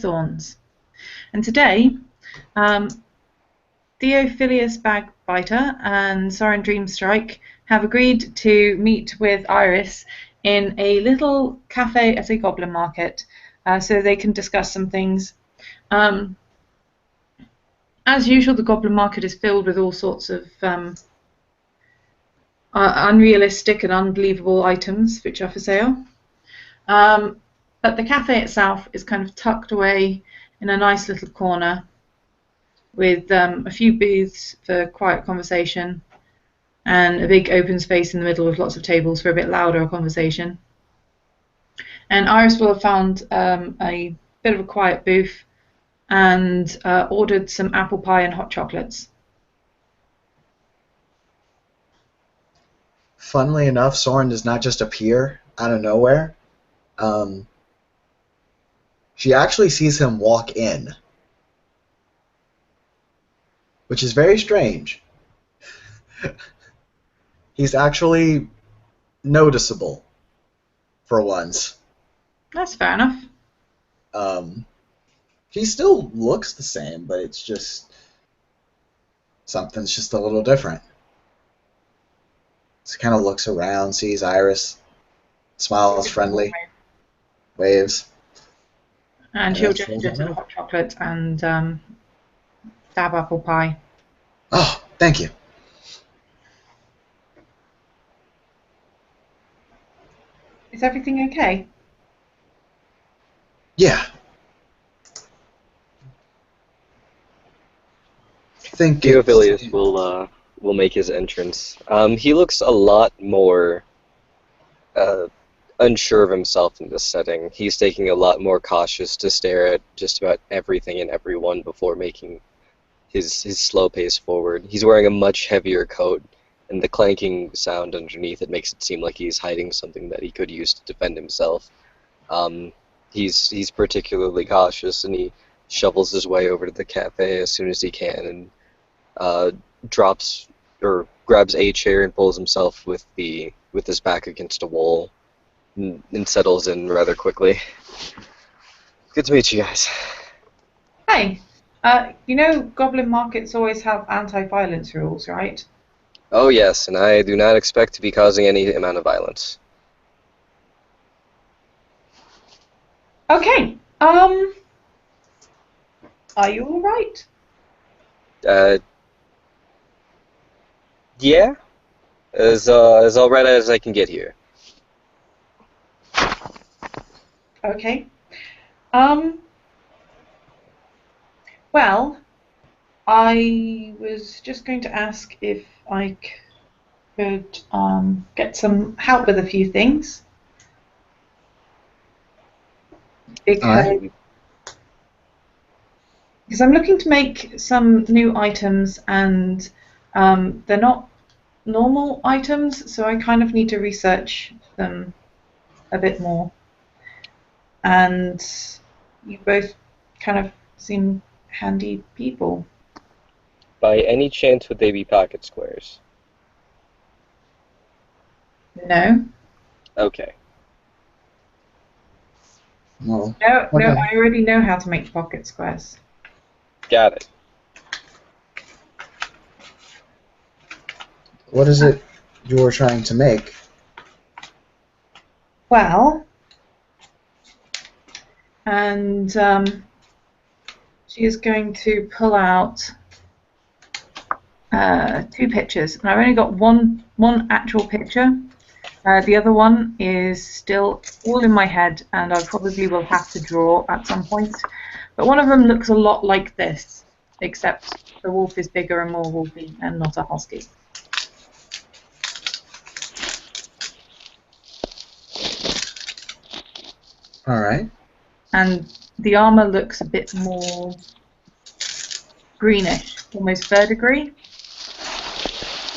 Thorns. And today, Theophilus Bagbiter and Soren Dreamstrike have agreed to meet with Iris in a little cafe at a goblin market so they can discuss some things. As usual, the goblin market is filled with all sorts of unrealistic and unbelievable items which are for sale. But the cafe itself is kind of tucked away in a nice little corner with a few booths for quiet conversation and a big open space in the middle with lots of tables for a bit louder conversation. And Iris will have found a bit of a quiet booth and ordered some apple pie and hot chocolates. Funnily enough, Soren does not just appear out of nowhere. She actually sees him walk in, which is very strange. He's actually noticeable for once. That's fair enough. He still looks the same, but it's just something's just a little different. He kind of looks around, sees Iris, smiles friendly, waves. And she'll just get a hot chocolate and dab apple pie. Oh, thank you. Is everything okay? Yeah. Theophilus will make his entrance. He looks a lot more unsure of himself in this setting. He's taking a lot more cautious to stare at just about everything and everyone before making his slow pace forward. He's wearing a much heavier coat, and the clanking sound underneath it makes it seem like he's hiding something that he could use to defend himself. He's particularly cautious, and he shovels his way over to the cafe as soon as he can, and drops or grabs a chair and pulls himself with his back against a wall, and settles in rather quickly. Good to meet you guys. Hey, you know goblin markets always have anti-violence rules, right? Oh yes, and I do not expect to be causing any amount of violence. Okay. Are you all right? Yeah, as all right as I can get here. Okay. Well, I was just going to ask if I could get some help with a few things. Because I'm looking to make some new items, and they're not normal items, so I kind of need to research them a bit more. And you both kind of seem handy people. By any chance would they be pocket squares? No. Okay. Well, No, I already know how to make pocket squares. Got it. What is it you're trying to make? Well, and she is going to pull out 2 pictures, and I've only got one actual picture. The other one is still all in my head, and I probably will have to draw at some point. But one of them looks a lot like this, except the wolf is bigger and more wolfy, and not a husky. All right. And the armor looks a bit more greenish, almost verdigris.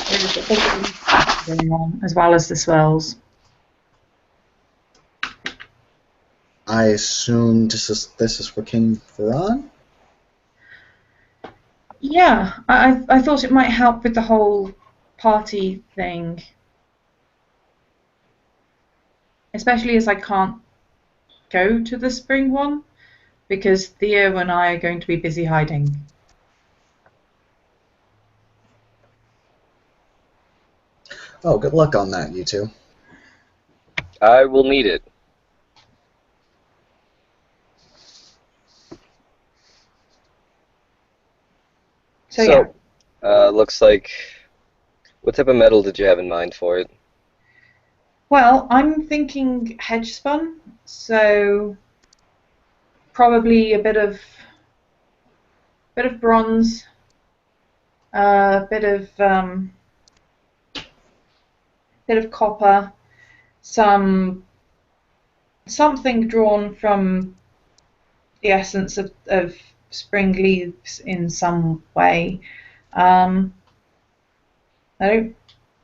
There's a bit of going on, as well as the swirls. I assume this is for King Varan? Yeah, I thought it might help with the whole party thing. Especially as I can't go to the spring one. because Theo and I are going to be busy hiding. Oh, good luck on that, you two. I will need it. So yeah. Looks like. What type of metal did you have in mind for it? Well, I'm thinking hedge spun, so probably a bit of bronze, a bit of copper, something drawn from the essence of spring leaves in some way. I don't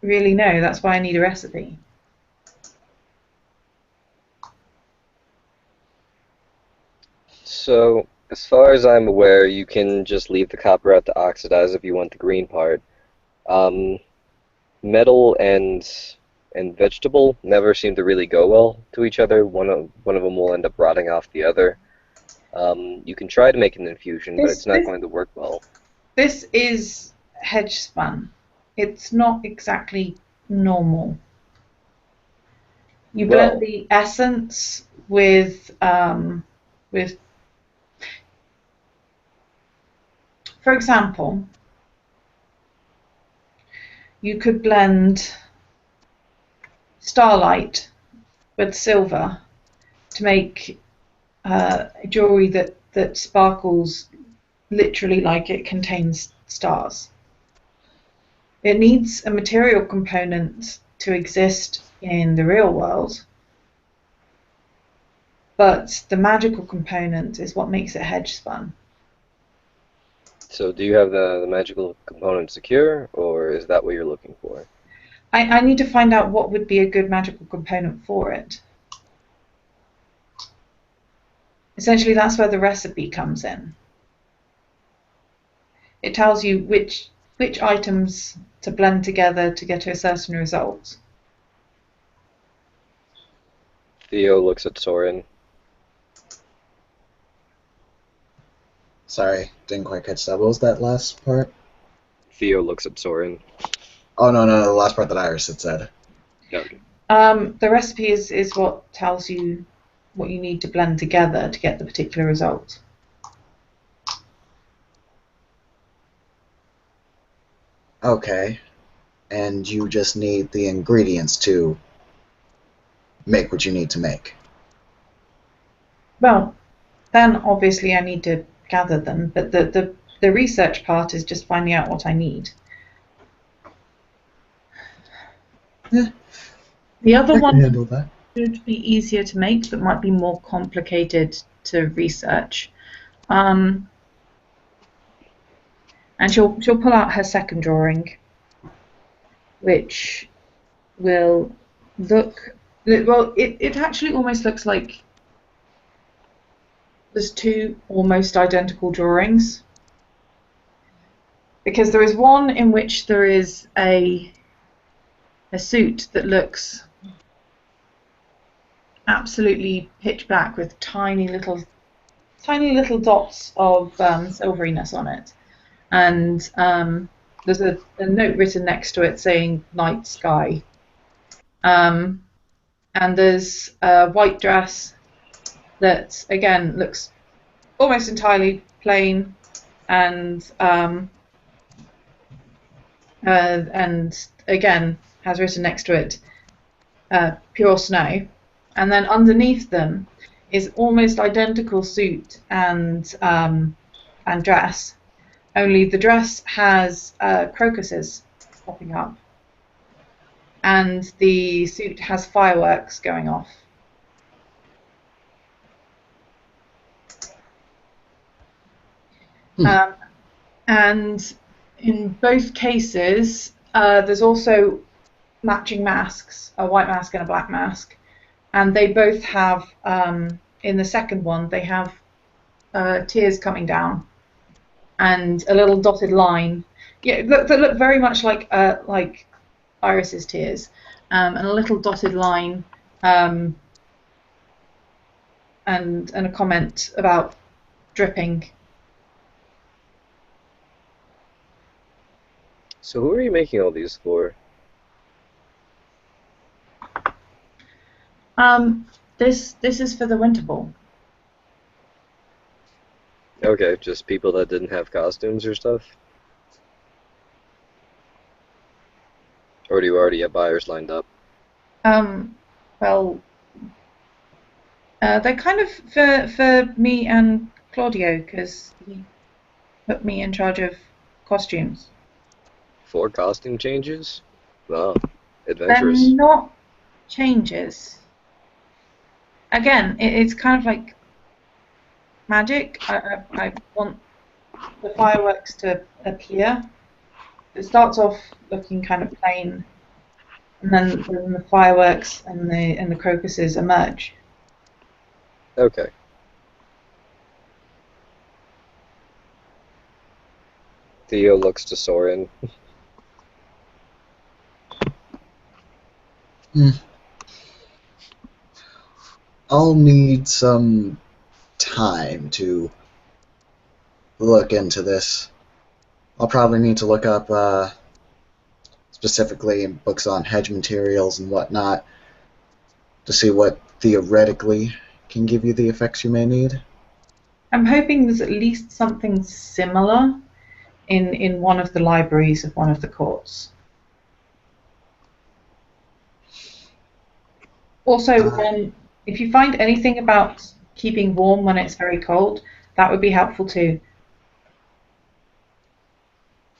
really know. That's why I need a recipe. So, as far as I'm aware, you can just leave the copper out to oxidize if you want the green part. Um, Metal and vegetable never seem to really go well to each other. One of them will end up rotting off the other. You can try to make an infusion, but it's not going to work well. This is hedge spun. It's not exactly normal. You blend Well, the essence with, for example, you could blend starlight with silver to make jewelry that sparkles literally like it contains stars. It needs a material component to exist in the real world, but the magical component is what makes it hedge spun. so do you have the magical component secure, or is that what you're looking for? I need to find out what would be a good magical component for it. Essentially, that's where the recipe comes in. It tells you which items to blend together to get to a certain result. Theo looks at Soren. Sorry, didn't quite catch that. What was that last part? Theo looks at Soren. Oh, no, the last part that Iris had said. Okay. The recipe is what tells you what you need to blend together to get the particular result. Okay. And you just need the ingredients to make what you need to make. Well, then obviously I need to gather them, but the research part is just finding out what I need. Yeah, The other I can one handle that. should be easier to make, but might be more complicated to research. And she'll pull out her second drawing, which will look well. It actually almost looks like there's two almost identical drawings, because there is one in which there is a suit that looks absolutely pitch black with tiny little dots of silveriness on it, and there's a note written next to it saying night sky, and there's a white dress that again looks almost entirely plain, and again has written next to it pure snow, and then underneath them is almost identical suit and dress, only the dress has crocuses popping up, and the suit has fireworks going off. And in both cases, there's also matching masks, a white mask and a black mask, and they both have, in the second one, they have tears coming down and a little dotted line. Yeah, that look very much like Iris's tears, and a little dotted line, and a comment about dripping. So who are you making all these for? This is for the Winter Ball. Okay, just people that didn't have costumes or stuff? Or do you already have buyers lined up? Well, they're kind of for me and Claudio because he put me in charge of costumes. 4 costume changes? Wow, They're adventurous. not changes. Again, it's kind of like magic. I want the fireworks to appear. It starts off looking kind of plain, and then the fireworks and the crocuses emerge. Okay. Theo looks to Soren. I'll need some time to look into this. I'll probably need to look up specifically books on hedge materials and whatnot to see what theoretically can give you the effects you may need. I'm hoping there's at least something similar in one of the libraries of one of the courts. Also, if you find anything about keeping warm when it's very cold, that would be helpful too.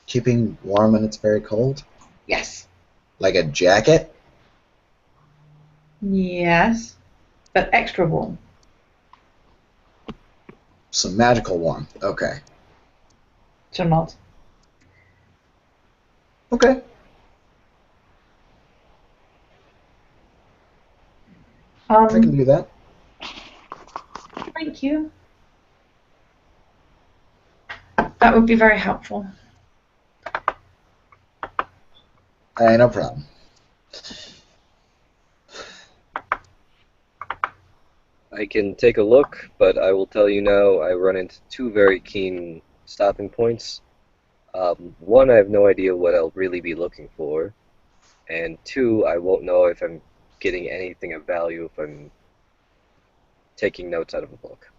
Keeping warm when it's very cold? Yes. Like a jacket? Yes, but extra warm. Some magical warmth. Okay. So not. Okay. I can do that. Thank you. That would be very helpful. No problem. I can take a look, but I will tell you now I run into 2 very keen stopping points. One, I have no idea what I'll really be looking for, and 2, I won't know if I'm getting anything of value if I'm taking notes out of a book.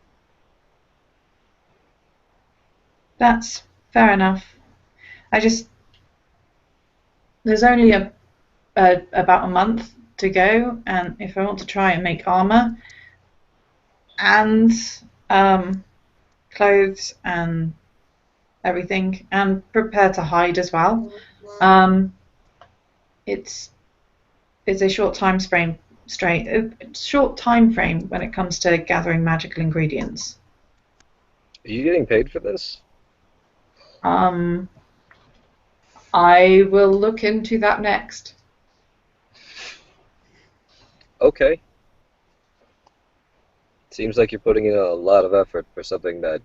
That's fair enough. There's only about a month to go, and if I want to try and make armor and clothes and everything, and prepare to hide as well, it's a short time frame. Short time frame when it comes to gathering magical ingredients. Are you getting paid for this? I will look into that next. Okay. Seems like you're putting in a lot of effort for something that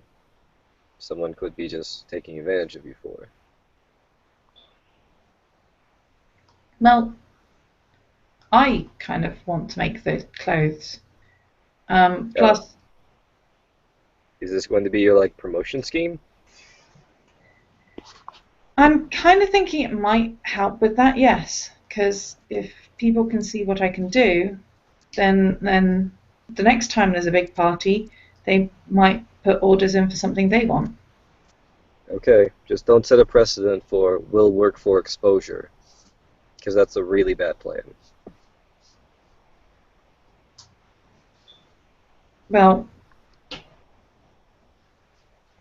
someone could be just taking advantage of you for. Well, I kind of want to make the clothes. Plus, Is this going to be your like promotion scheme? I'm kind of thinking it might help with that, yes, because if people can see what I can do, then the next time there's a big party, they might put orders in for something they want. Okay, just don't set a precedent for will work for exposure, because that's a really bad plan. Well,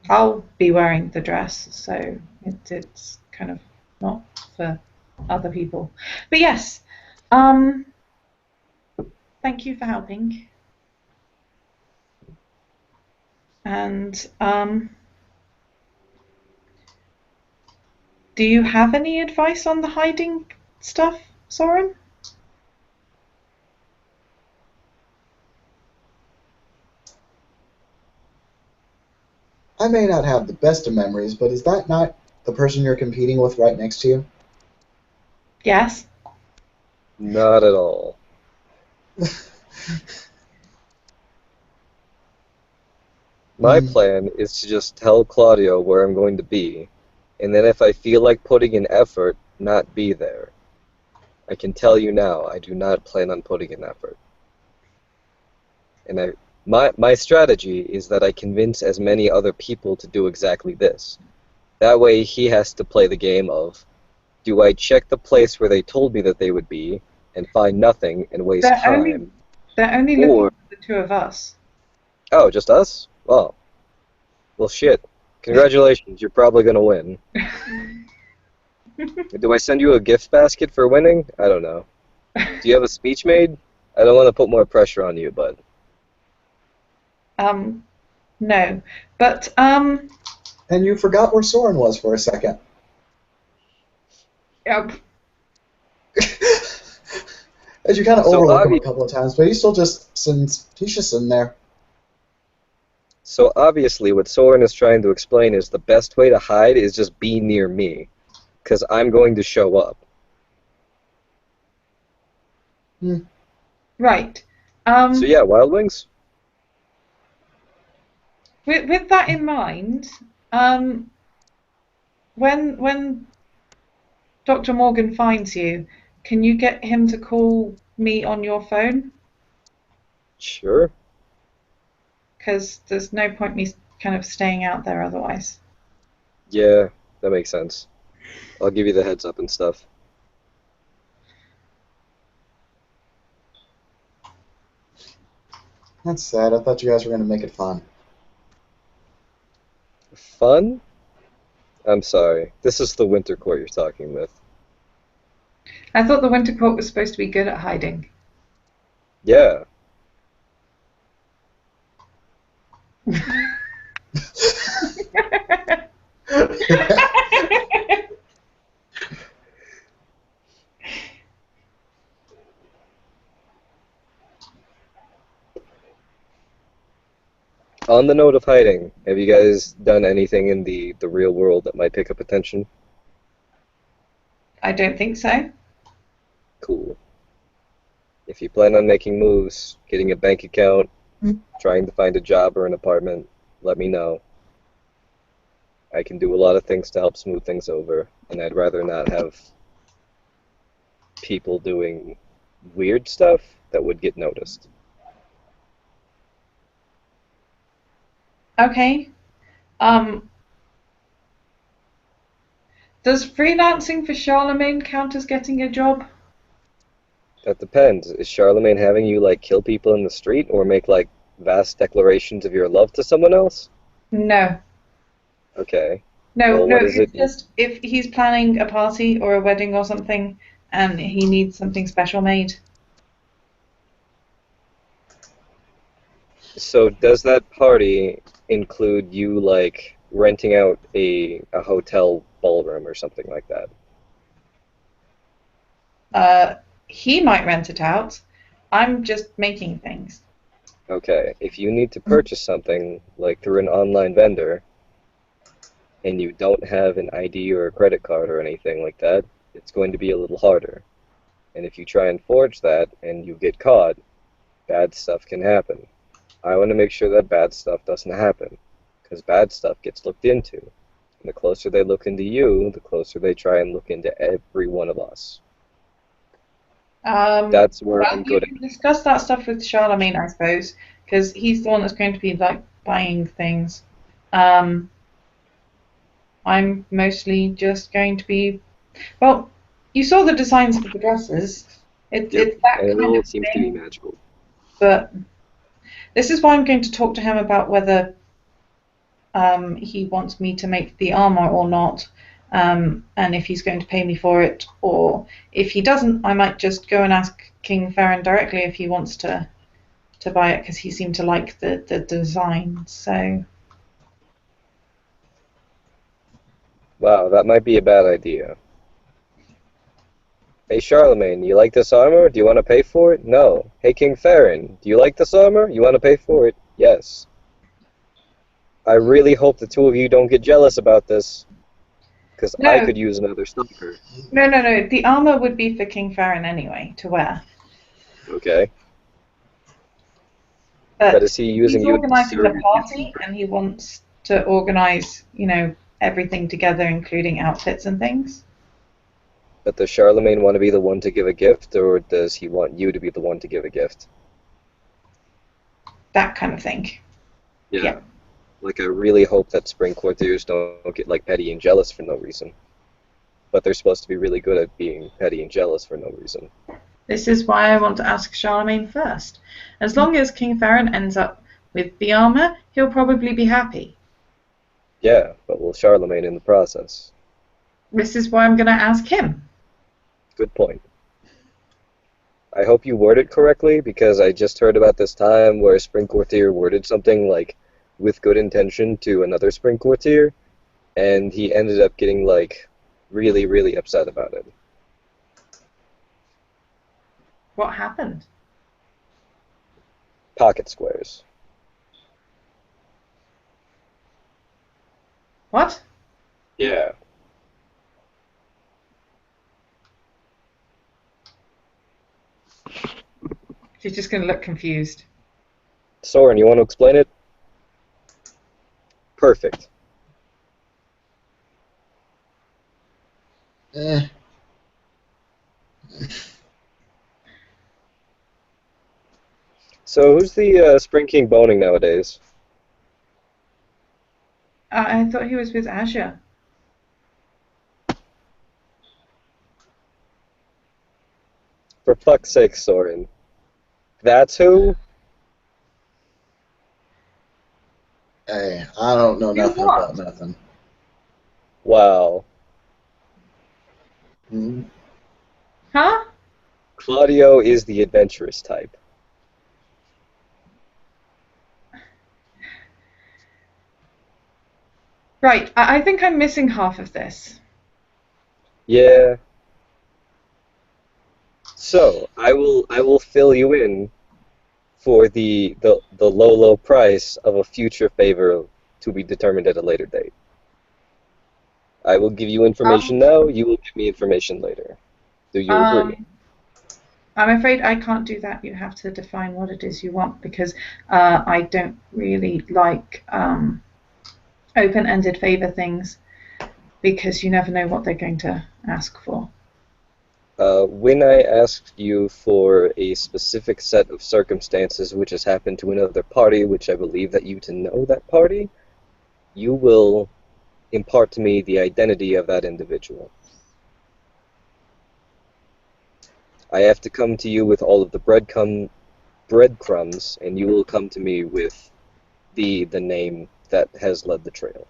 I'll be wearing the dress, so it's kind of not for other people. But yes, thank you for helping. And do you have any advice on the hiding stuff, Soren? I may not have the best of memories, but is that not the person you're competing with right next to you? Yes. Not at all. My plan is to just tell Claudio where I'm going to be, and then if I feel like putting in effort, not be there. I can tell you now, I do not plan on putting in effort. And my strategy is that I convince as many other people to do exactly this. That way he has to play the game of, do I check the place where they told me that they would be and find nothing and waste time? They're only looking for the two of us. Oh, just us? Oh. Well, shit. Congratulations, you're probably gonna win. Do I send you a gift basket for winning? I don't know. Do you have a speech made? I don't want to put more pressure on you, but... No. But, And you forgot where Soren was for a second. Yep. As you kind of So overlook him a couple of times, but he's just sitting there. So obviously what Soren is trying to explain is the best way to hide is just be near me, because I'm going to show up. Right. So yeah, Wild Wings? With that in mind, when Dr. Morgan finds you, can you get him to call me on your phone? Sure. Because there's no point me kind of staying out there otherwise. Yeah, that makes sense. I'll give you the heads up and stuff. That's sad. I thought you guys were going to make it fun. Fun? I'm sorry. This is the Winter Court you're talking with. I thought the Winter Court was supposed to be good at hiding. Yeah. On the note of hiding, have you guys done anything in the real world that might pick up attention? I don't think so. Cool. If you plan on making moves, getting a bank account, trying to find a job or an apartment, let me know. I can do a lot of things to help smooth things over, and I'd rather not have people doing weird stuff that would get noticed. Okay. Does freelancing for Charlemagne count as getting a job? That depends. Is Charlemagne having you, like, kill people in the street or make, like, vast declarations of your love to someone else? No. Okay. No, Well, no, what is it's it? just if he's planning a party or a wedding or something and he needs something special made. So does that party include you, like, renting out a hotel ballroom or something like that? He might rent it out. I'm just making things. Okay, if you need to purchase something, like through an online vendor, and you don't have an ID or a credit card or anything like that, it's going to be a little harder. And if you try and forge that and you get caught, bad stuff can happen. I want to make sure that bad stuff doesn't happen, because bad stuff gets looked into. And the closer they look into you, the closer they try and look into every one of us. That's where I'm You good can discuss that stuff with Charlemagne, I suppose, because he's the one that's going to be like buying things. I'm mostly just going to be. Well, you saw the designs for the dresses. It's that and it kind all of seems to be thing. magical. But this is why I'm going to talk to him about whether he wants me to make the armor or not, and if he's going to pay me for it, or if he doesn't, I might just go and ask King Farron directly if he wants to buy it, because he seemed to like the design. So Wow, that might be a bad idea. Hey Charlemagne, you like this armor? Do you want to pay for it? No. Hey King Farron, do you like this armor? You want to pay for it? Yes. I really hope the two of you don't get jealous about this, because I no, could use another stalker. no. The armor would be for King Farron anyway to wear. Okay. But But is he he's using you as a organising the surrogate? party, and he wants to organise, everything together, including outfits and things. But does Charlemagne want to be the one to give a gift, or does he want you to be the one to give a gift? That kind of thing. Yeah. Like, I really hope that spring courtiers don't get, like, petty and jealous for no reason. But they're supposed to be really good at being petty and jealous for no reason. This is why I want to ask Charlemagne first. As long as King Farron ends up with the armour, he'll probably be happy. Yeah, but will Charlemagne in the process? This is why I'm going to ask him. Good point. I hope you worded correctly, because I just heard about this time where a spring courtier worded something like, with good intention to another spring courtier, and he ended up getting, like, really, really upset about it. What happened? Pocket squares. What? Yeah. She's just going to look confused. Soren, you want to explain it? Perfect. Eh. So who's the Spring King boning nowadays? I thought he was with Azure. For fuck's sake, Soren. That's who? Hey, I don't know You nothing what? about nothing. Wow. Hmm? Huh? Claudio is the adventurous type. Right, I think I'm missing half of this. Yeah. So, I will fill you in for the low price of a future favor to be determined at a later date. I will give you information now, you will give me information later. Do you agree? I'm afraid I can't do that. You have to define what it is you want, because I don't really like open-ended favor things, because you never know what they're going to ask for. When I asked you for a specific set of circumstances which has happened to another party, which I believe that you to know that party, you will impart to me the identity of that individual. I have to come to you with all of the breadcrumbs, and you will come to me with the name that has led the trail.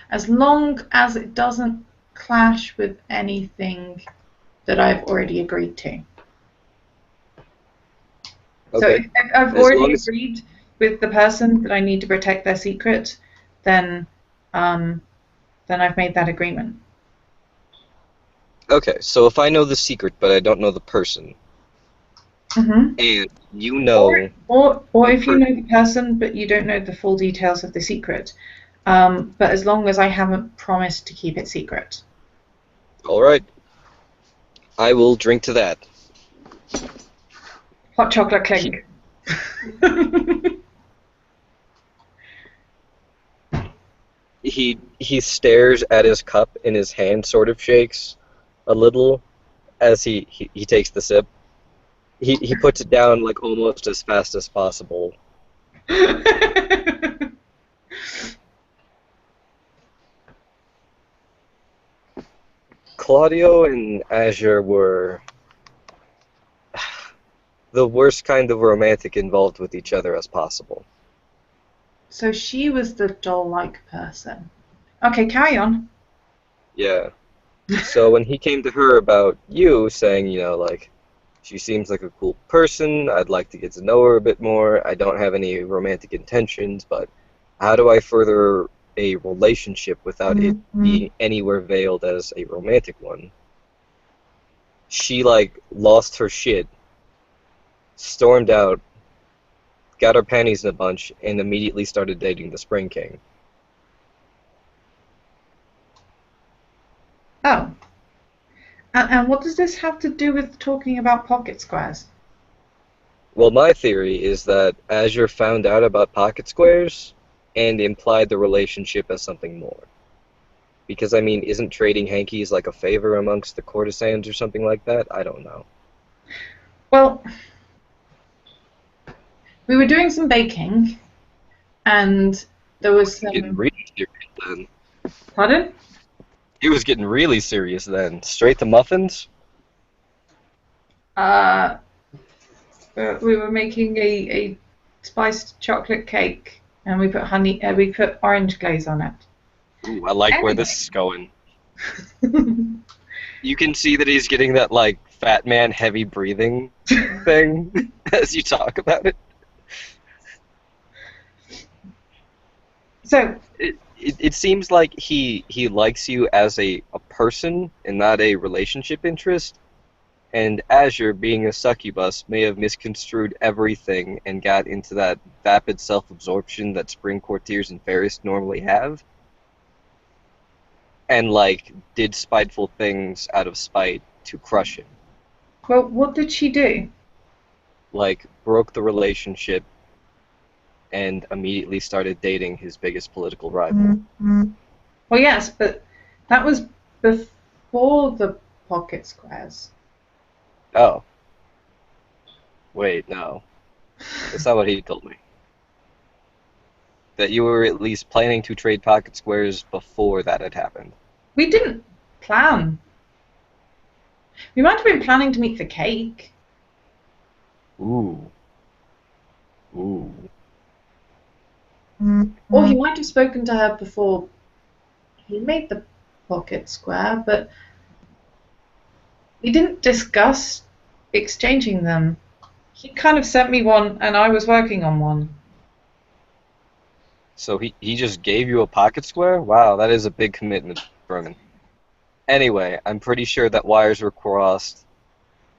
As long as it doesn't clash with anything that I've already agreed to. So Okay. if I've As already long as- agreed with the person that I need to protect their secret, then I've made that agreement. Okay, so if I know the secret, but I don't know the person, Mm-hmm. and you know... Or if you know the person but you don't know the full details of the secret, but as long as I haven't promised to keep it secret. Alright. I will drink to that. Hot chocolate clink. He stares at his cup and his hand sort of shakes a little as he takes the sip. He puts it down like almost as fast as possible. Claudio and Azure were the worst kind of romantic involved with each other as possible. So she was the doll-like person. Okay, carry on. Yeah. So when he came to her about you, saying, like, she seems like a cool person, I'd like to get to know her a bit more, I don't have any romantic intentions, but how do I further a relationship without it being anywhere veiled as a romantic one? She, like, lost her shit, stormed out, got her panties in a bunch, and immediately started dating the Spring King. Oh. And what does this have to do with talking about pocket squares? Well, my theory is that Azure found out about pocket squares and implied the relationship as something more. Because, I mean, isn't trading hankies like a favor amongst the courtesans or something like that? I don't know. Well, we were doing some baking, and there was Getting some. really serious then. Pardon? He was getting really serious then. Straight to muffins? Uh, we were making a spiced chocolate cake, and we put orange glaze on it. Ooh, I like where this is going. You can see that he's getting that, like, fat man heavy breathing thing as you talk about it. So, It seems like he likes you as a person and not a relationship interest. And Azure, being a succubus, may have misconstrued everything and got into that vapid self-absorption that spring courtiers and fairies normally have. And, like, did spiteful things out of spite to crush him. well, what did she do? Like, broke the relationship and immediately started dating his biggest political rival. Well, yes, but that was before the pocket squares. Oh. Wait, no. That's not what he told me. That you were at least planning to trade pocket squares before that had happened. We didn't plan. We might have been planning to meet for cake. Ooh. Ooh. Or he might have spoken to her before he made the pocket square, but we didn't discuss exchanging them. He kind of sent me one, and I was working on one. So he just gave you a pocket square? Wow, that is a big commitment, Vermin. Anyway, I'm pretty sure that wires were crossed,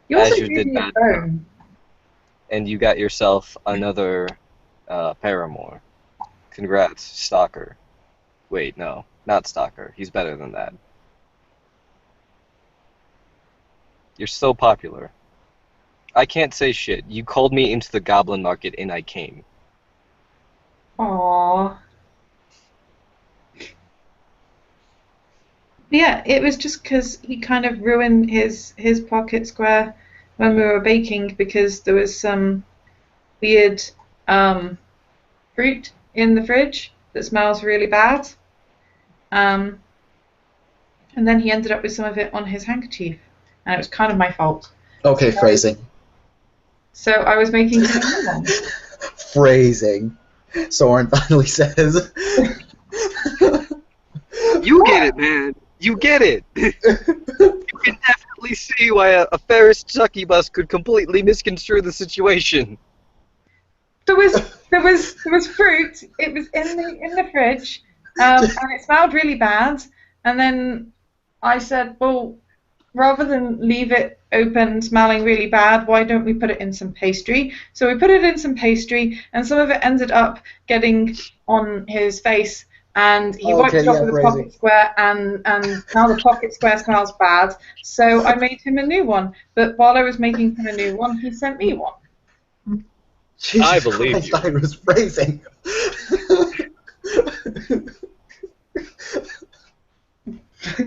You also Azure gave did me a bad, phone. and you got yourself another paramour. Congrats, Stalker. Wait, no, not Stalker. He's better than that. You're so popular. I can't say shit. You called me into the goblin market and I came. Aww. Yeah, it was just because he kind of ruined his pocket square when we were baking because there was some weird fruit in the fridge that smells really bad. And then he ended up with some of it on his handkerchief, and it was kind of my fault. Okay, phrasing. So I was making him a new one. Phrasing. Soren finally says. You get it, man. You get it. You can definitely see why a Ferris succubus could completely misconstrue the situation. There was fruit. It was in the fridge, and it smelled really bad. And then I said, well, rather than leave it open smelling really bad, why don't we put it in some pastry? So we put it in some pastry, and some of it ended up getting on his face, and he wiped it off with a pocket square, and now the pocket square smells bad. So I made him a new one. But while I was making him a new one, he sent me one. Jesus I believe Christ, you. I was phrasing.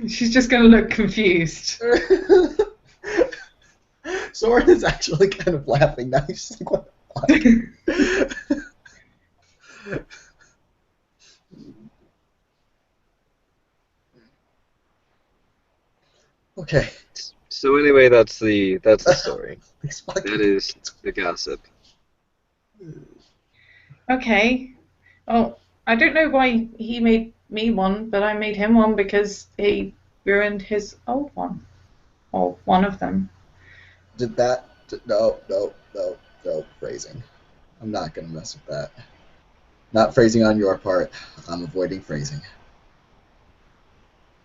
She's just going to look confused. Soren is actually kind of laughing now. He's just like, what the fuck? Okay. So anyway, that's the story. That is Fucking the gossip. Okay. Well, I don't know why he made me one, but I made him one because he ruined his old one. Or one of them. Did that? No, phrasing. I'm not gonna mess with that. Not phrasing on your part. I'm avoiding phrasing.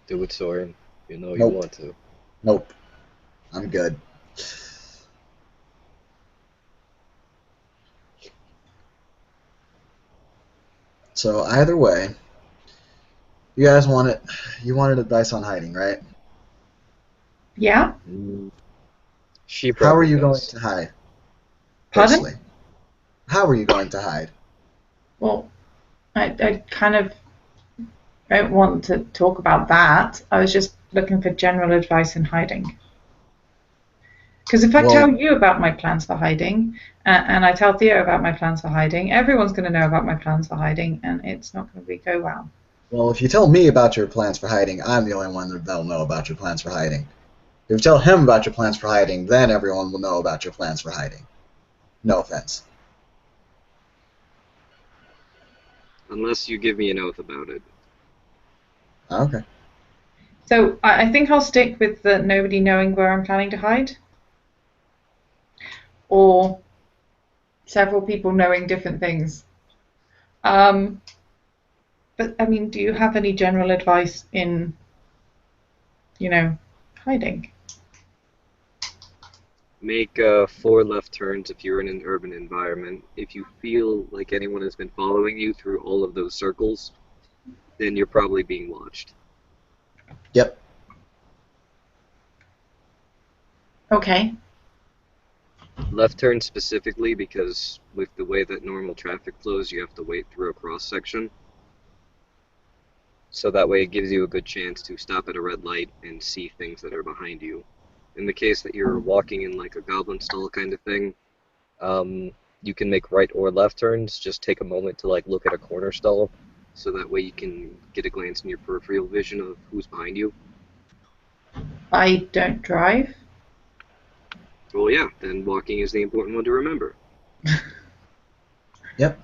Do it, Soren. You know you Nope. want to. Nope. I'm good. So either way, you guys wanted advice on hiding, right? Yeah? She How are probably you going does. to hide? Pardon? Firstly, how are you going to hide? Well, I kind of don't want to talk about that. I was just looking for general advice in hiding. Because if I tell Well, you about my plans for hiding, and I tell Theo about my plans for hiding, everyone's going to know about my plans for hiding, and it's not going to go well. well, if you tell me about your plans for hiding, I'm the only one that'll know about your plans for hiding. If you tell him about your plans for hiding, then everyone will know about your plans for hiding. No offense. Unless you give me an oath about it. Okay. So I think I'll stick with the nobody knowing where I'm planning to hide, or several people knowing different things. Um, but I mean, do you have any general advice in, you know, hiding? Make 4 left turns if you're in an urban environment. If you feel like anyone has been following you through all of those circles, then you're probably being watched. Yep. Okay. Left turn specifically because with the way that normal traffic flows, you have to wait through a cross section. So that way it gives you a good chance to stop at a red light and see things that are behind you. In the case that you're walking in like a goblin stall kind of thing, um, you can make right or left turns. Just take a moment to like look at a corner stall, so that way you can get a glance in your peripheral vision of who's behind you. I don't drive. Well, yeah, then walking is the important one to remember. Yep.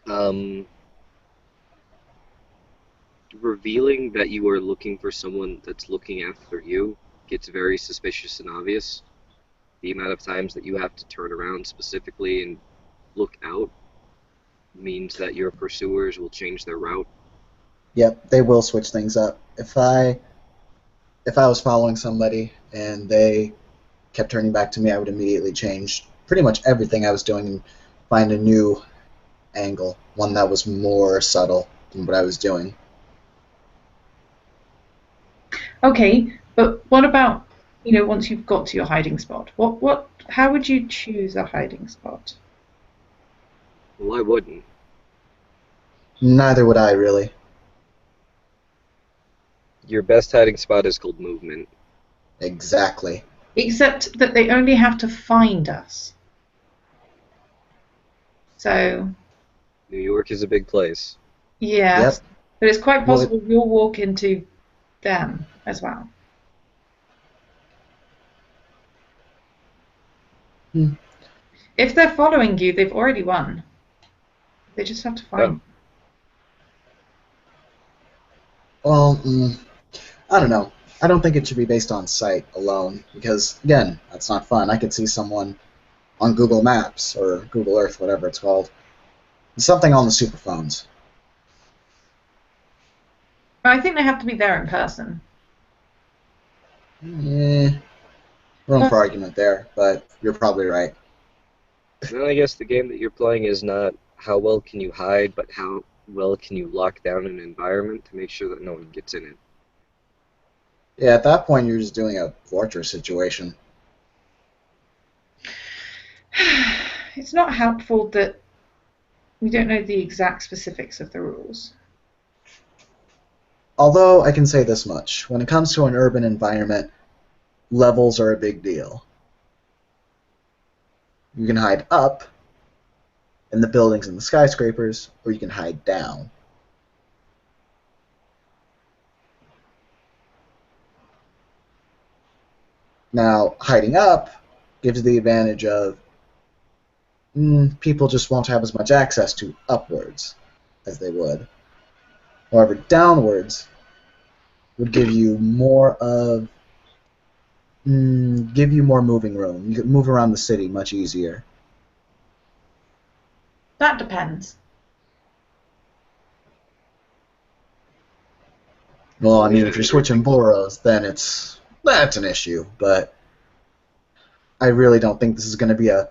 Um, Revealing that you are looking for someone that's looking after you gets very suspicious and obvious. The amount of times that you have to turn around specifically and look out means that your pursuers will change their route. Yep. They will switch things up. If I was following somebody and they kept turning back to me, I would immediately change pretty much everything I was doing and find a new angle, one that was more subtle than what I was doing. Okay, but what about, once you've got to your hiding spot? How would you choose a hiding spot? Well, I wouldn't. Neither would I really. Your best hiding spot is called movement. Exactly. Except that they only have to find us. So, New York is a big place. yes, Yep. but it's quite Well, possible you'll walk into them as well. hmm. If they're following you, they've already won. They just have to Oh, find. Well, I don't know. I don't think it should be based on sight alone because, again, that's not fun. I could see someone on Google Maps or Google Earth, whatever it's called. Something on the superphones. But I think they have to be there in person. Eh, room Well, for argument there, but you're probably right. well, I guess the game that you're playing is not how well can you hide, but how well can you lock down an environment to make sure that no one gets in it. Yeah, at that point, you're just doing a fortress situation. it's not helpful that we don't know the exact specifics of the rules. Although, I can say this much. When it comes to an urban environment, levels are a big deal. You can hide up in the buildings and the skyscrapers, or you can hide down. Now, hiding up gives the advantage of people just won't have as much access to upwards as they would. However, downwards would give you more moving room. You could move around the city much easier. That depends. Well, I Well, mean, yeah, if you're switching everything's. boroughs, then that's an issue. But I really don't think this is going to be a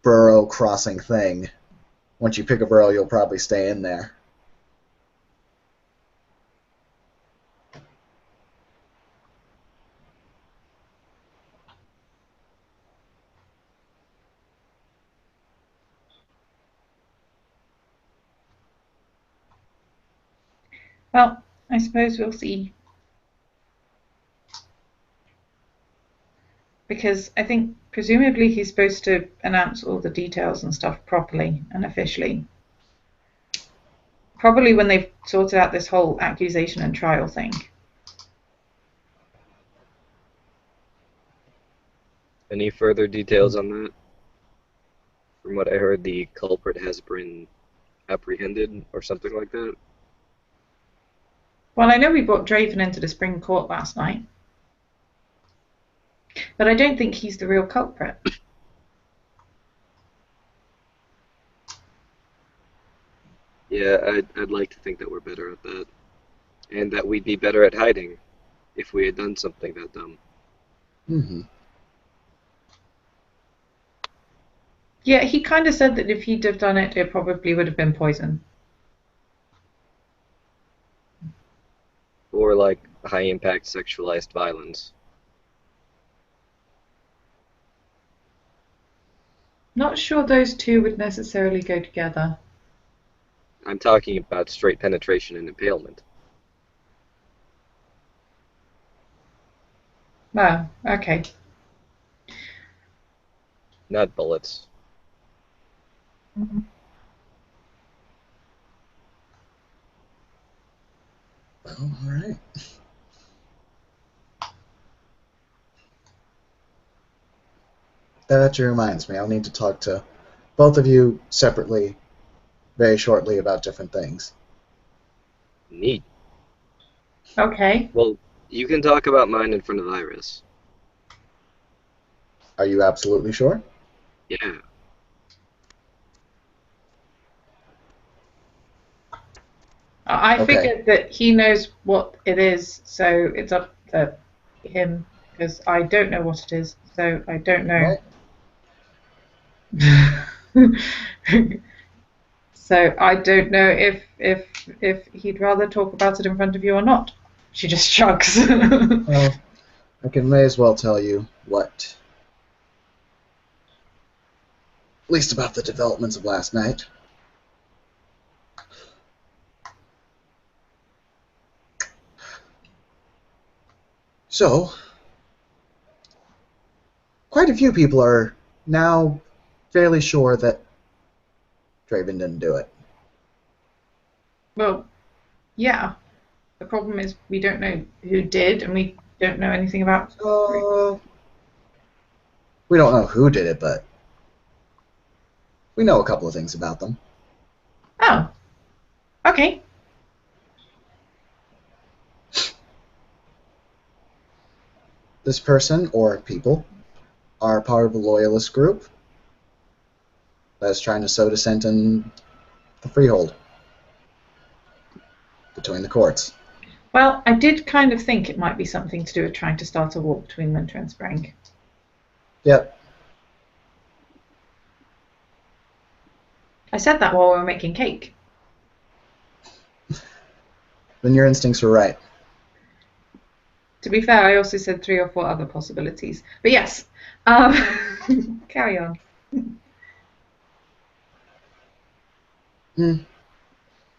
borough crossing thing. Once you pick a borough, you'll probably stay in there. Well, I suppose we'll see. Because I think presumably he's supposed to announce all the details and stuff properly and officially. Probably when they've sorted out this whole accusation and trial thing. Any further details on that? From what I heard, the culprit has been apprehended or something like that. Well, I know we brought Draven into the Spring Court last night. But I don't think he's the real culprit. Yeah, I'd like to think that we're better at that. And that we'd be better at hiding if we had done something that dumb. Mm-hmm. Yeah, he kind of said that if he'd have done it, it probably would have been poison. Or like high impact sexualized violence. Not sure those two would necessarily go together. I'm talking about straight penetration and impalement. Oh, okay. Not bullets. Mm-hmm. Well, all right. That actually reminds me, I'll need to talk to both of you separately very shortly about different things. Neat. Okay. Well, you can talk about mine in front of Iris. Are you absolutely sure? Yeah. I Okay. figured that he knows what it is, so it's up to him, because I don't know what it is, so I don't know. So I don't know if he'd rather talk about it in front of you or not. She just shrugs. Well, I may as well tell you what, at least about the developments of last night. So, quite a few people are now fairly sure that Draven didn't do it. Well, yeah. The problem is we don't know who did, and we don't know anything about. We don't know who did it, but we know a couple of things about them. Oh, okay. This person, or people, are part of a loyalist group that is trying to sow dissent in the freehold between the courts. Well, I did kind of think it might be something to do with trying to start a war between Winter and Spring. Yep. I said that while we were making cake. Then your instincts were right. To be fair, I also said 3 or 4 other possibilities. But yes, carry on.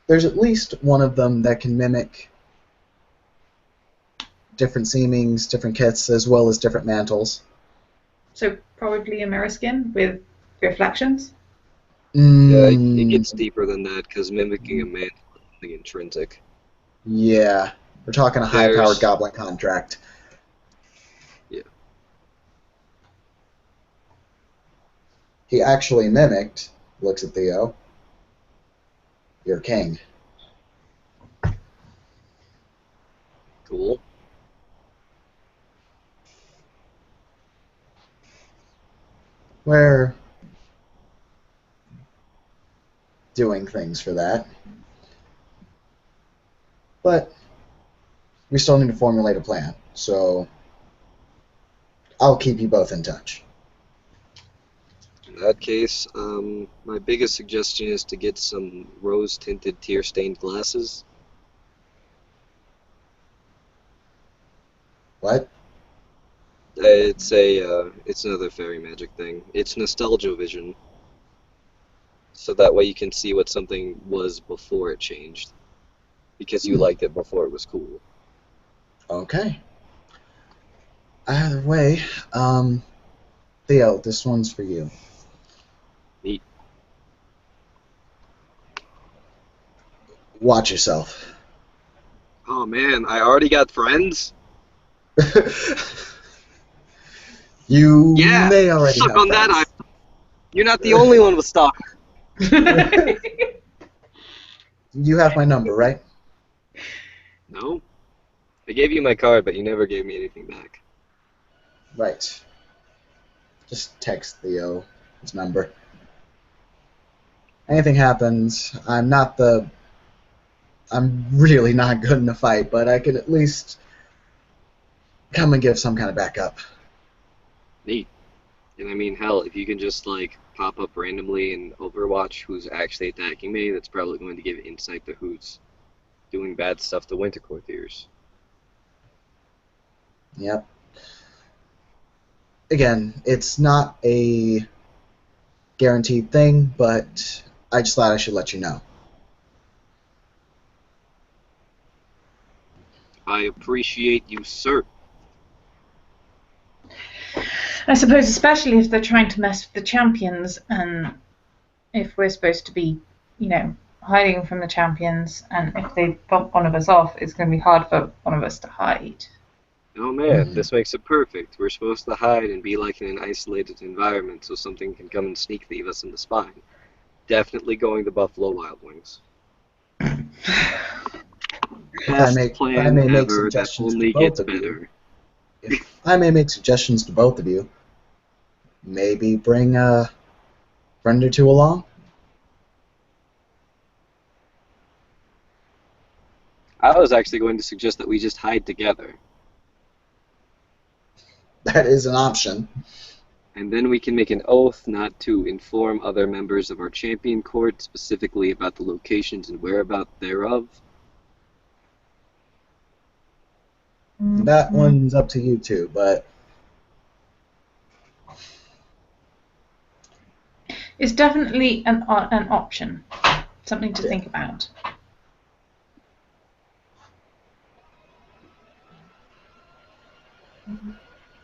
There's at least one of them that can mimic different seemings, different kits, as well as different mantles. So probably a mirror skin with reflections? Yeah, it gets deeper than that because mimicking a man is something intrinsic. Yeah. We're talking a high-powered goblin contract. Yeah. He actually mimicked, looks at Theo, your king. Cool. We're doing things for that. But we still need to formulate a plan, so I'll keep you both in touch. In that case, my biggest suggestion is to get some rose-tinted tear-stained glasses. What? It's another fairy magic thing. It's nostalgia vision. So that way you can see what something was before it changed. because you liked it before it was cool. Okay. Either way, Theo, this one's for you. Neat. Watch yourself. Oh man, I already got friends? You Yeah, may already suck have on that. friends. You're not the only one with stock. You have my number, right? No? I gave you my card, but you never gave me anything back. Right. Just text Theo his number. Anything happens, I'm really not good in a fight, but I could at least come and give some kind of backup. Neat. And I mean, hell, if you can just, like, pop up randomly in Overwatch who's actually attacking me, that's probably going to give insight to who's doing bad stuff to Winter Courtiers. Yep. Again, it's not a guaranteed thing, but I just thought I should let you know. I appreciate you, sir. I suppose, especially if they're trying to mess with the champions, and if we're supposed to be, hiding from the champions, and if they bump one of us off, it's going to be hard for one of us to hide. Oh man, this makes it perfect. We're supposed to hide and be like in an isolated environment so something can come and sneak thief us in the spine. Definitely going to Buffalo Wild Wings. Best plan make ever that suggestions only to both gets of you. better. If I may make suggestions to both of you, maybe bring a friend or two along. I was actually going to suggest that we just hide together. That is an option. And then we can make an oath not to inform other members of our champion court specifically about the locations and whereabouts thereof. That one's up to you two, but It's definitely an option, something to think about.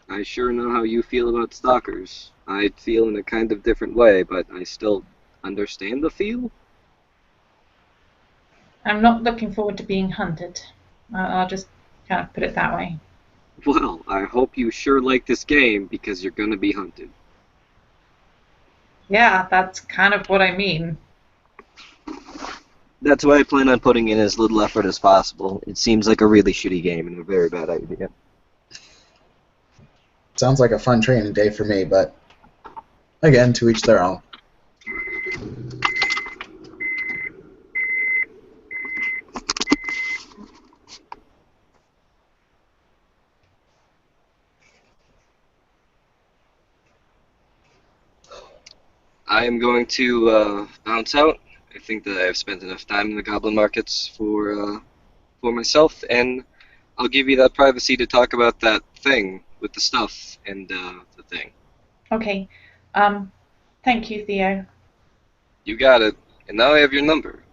I sure know how you feel about stalkers. I feel in a kind of different way, but I still understand the feel. I'm not looking forward to being hunted. I'll just kind of put it that way. Well, I hope you sure like this game because you're gonna be hunted. Yeah, that's kind of what I mean. That's why I plan on putting in as little effort as possible. It seems like a really shitty game and a very bad idea. sounds like a fun training day for me, but again, to each their own. I am going to bounce out. I think that I've spent enough time in the goblin markets for myself, and I'll give you that privacy to talk about that thing with the stuff and the thing. Okay. Thank you, Theo. You got it. And now I have your number.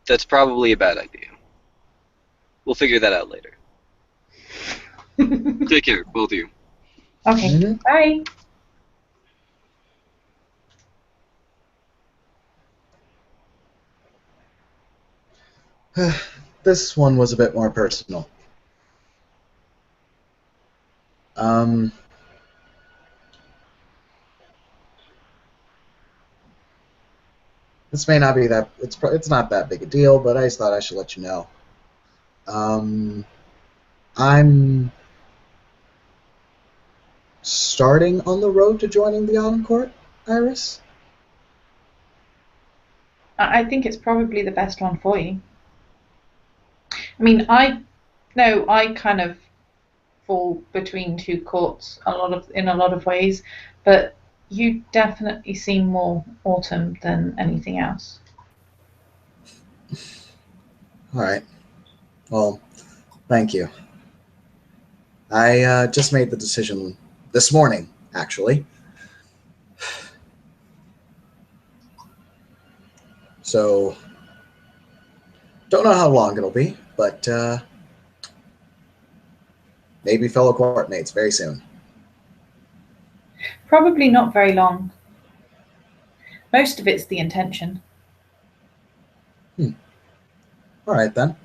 That's probably a bad idea. We'll figure that out later. Take care, both of you. Okay. Bye. This one was a bit more personal. This may not be that it's not that big a deal, but I just thought I should let you know. I'm starting on the road to joining the Autumn Court, Iris. I think it's probably the best one for you. I mean, I kind of fall between two courts in a lot of ways, but you definitely seem more autumn than anything else. All right. Well, thank you. I just made the decision this morning, actually. So Don't know how long it'll be, but maybe fellow court mates very soon. Probably not very long. Most of it's the intention. All right, then.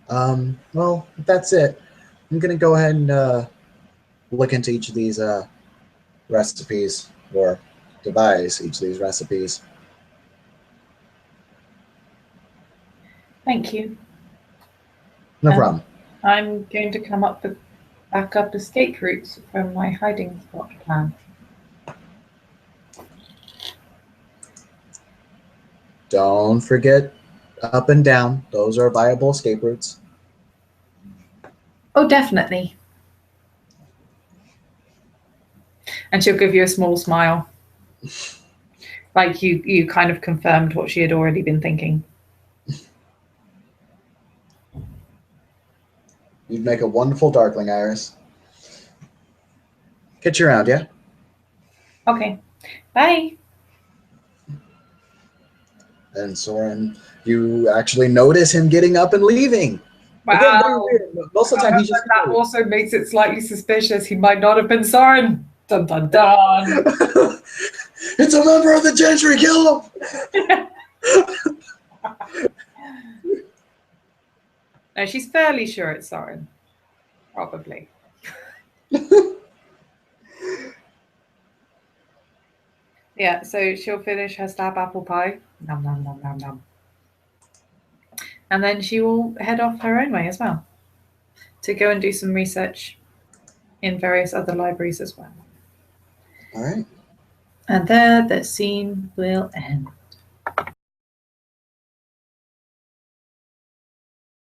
Well, if that's it. I'm going to go ahead and look into each of these recipes, or devise each of these recipes. Thank you. No problem. I'm going to come up with backup escape routes from my hiding spot plan. Don't forget up and down. Those are viable escape routes. Oh, definitely. And she'll give you a small smile. Like you kind of confirmed what she had already been thinking. You'd make a wonderful Darkling, Iris. Catch you around, yeah? Okay. Bye. And Soren, you actually notice him getting up and leaving. Wow. Again, very weird. Most of the time, he's just. That also makes it slightly suspicious. He might not have been Soren. Dun dun dun. It's a member of the Gentry. Kill him. No, she's fairly sure it's Soren. Probably. Yeah, so she'll finish her stab apple pie. Nom nom nom nom nom. And then she will head off her own way as well, to go and do some research in various other libraries as well. All right. And there the scene will end.